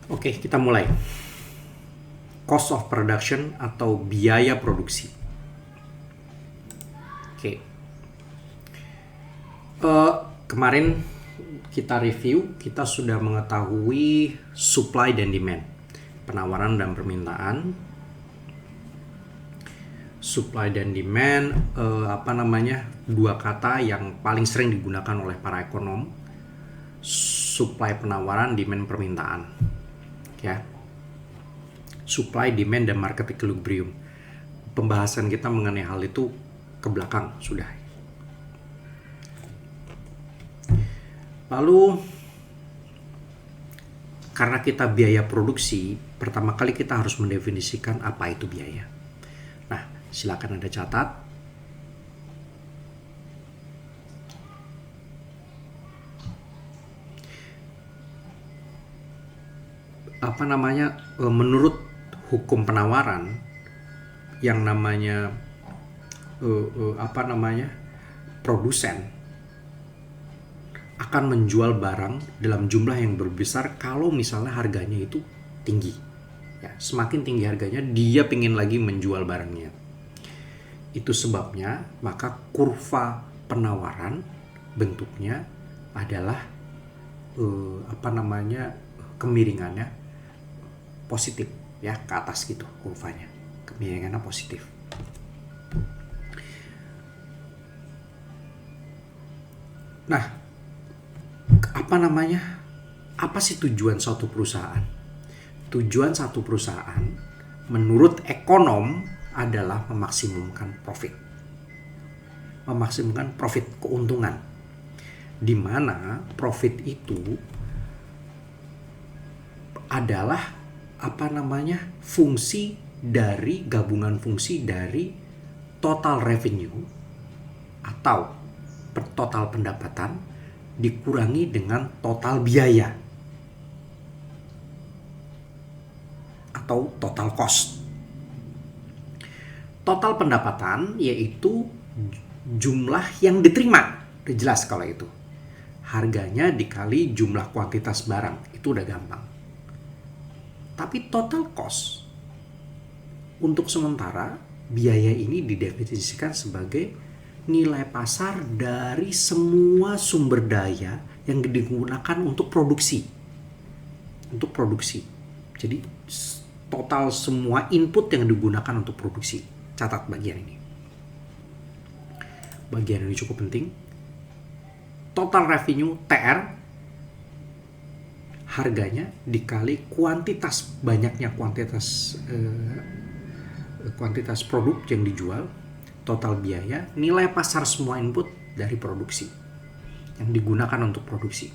Oke, kita mulai. Cost of production atau biaya produksi. Oke. Kemarin kita review, kita sudah mengetahui supply dan demand, penawaran dan permintaan. Supply dan demand, dua kata yang paling sering digunakan oleh para ekonom. Supply penawaran, demand permintaan. Ya. Supply, demand, dan market equilibrium. Pembahasan kita mengenai hal itu ke belakang sudah. Lalu, karena kita biaya produksi, pertama kali kita harus mendefinisikan apa itu biaya. Nah, silakan Anda catat. Menurut hukum penawaran, yang namanya produsen akan menjual barang dalam jumlah yang berbesar kalau misalnya harganya itu tinggi. Ya, semakin tinggi harganya, dia ingin lagi menjual barangnya. Itu sebabnya maka kurva penawaran bentuknya adalah kemiringannya positif, ya, ke atas gitu kurvanya. Kemiringannya positif. Nah, apa sih tujuan suatu perusahaan? Tujuan satu perusahaan menurut ekonom adalah memaksimumkan profit. Memaksimumkan profit, keuntungan. Di mana profit itu adalah gabungan fungsi dari total revenue atau total pendapatan dikurangi dengan total biaya atau total cost. Total pendapatan yaitu jumlah yang diterima. Udah jelas kalau itu. Harganya dikali jumlah kuantitas barang. Itu udah gampang. Tapi total cost, untuk sementara, biaya ini didefinisikan sebagai nilai pasar dari semua sumber daya yang digunakan untuk produksi. Untuk produksi. Jadi, total semua input yang digunakan untuk produksi. Catat bagian ini. Bagian ini cukup penting. Total revenue, TR, harganya dikali banyaknya kuantitas produk yang dijual, total biaya, nilai pasar semua input dari produksi yang digunakan untuk produksi.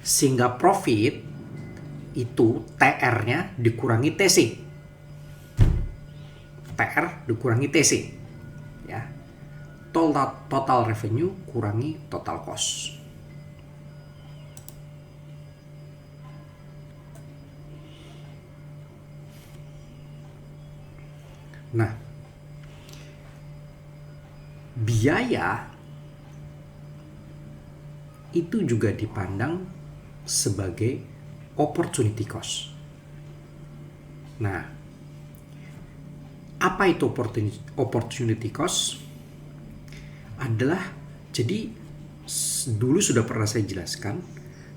Sehingga profit itu TR-nya dikurangi TC. TR dikurangi TC. Ya. Total revenue kurangi total cost. Nah, biaya itu juga dipandang sebagai opportunity cost. Nah, apa itu opportunity cost? Jadi dulu sudah pernah saya jelaskan,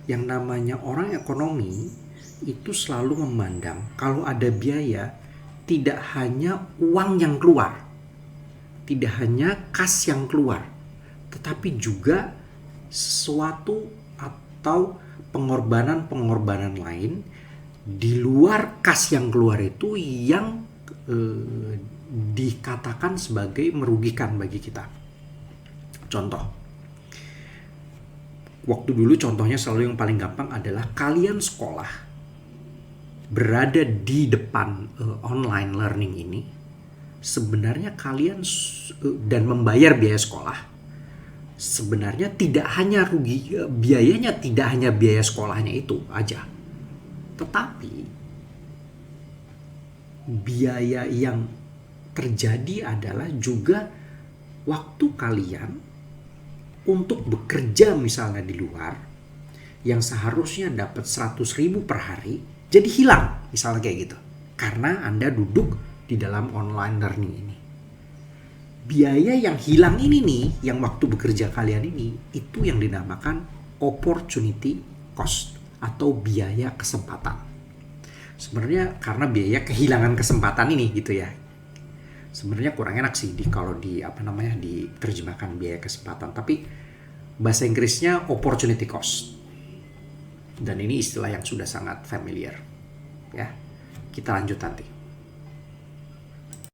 yang namanya orang ekonomi itu selalu memandang kalau ada biaya, tidak hanya uang yang keluar, tidak hanya kas yang keluar, tetapi juga sesuatu atau pengorbanan lain di luar kas yang keluar itu yang dikatakan sebagai merugikan bagi kita. Contoh, waktu dulu contohnya selalu yang paling gampang adalah kalian sekolah, berada di depan online learning ini, sebenarnya kalian dan membayar biaya sekolah, sebenarnya tidak hanya biayanya tidak hanya biaya sekolahnya itu aja, tetapi biaya yang terjadi adalah juga waktu kalian untuk bekerja misalnya di luar, yang seharusnya dapat 100.000 per hari jadi hilang, misalnya kayak gitu. Karena Anda duduk di dalam online learning ini. Biaya yang hilang ini nih, yang waktu bekerja kalian ini, itu yang dinamakan opportunity cost atau biaya kesempatan. Sebenarnya karena biaya kehilangan kesempatan ini gitu ya. Sebenarnya kurang enak sih kalau diterjemahkan biaya kesempatan, tapi bahasa Inggrisnya opportunity cost. Dan ini istilah yang sudah sangat familiar. Ya. Kita lanjut nanti.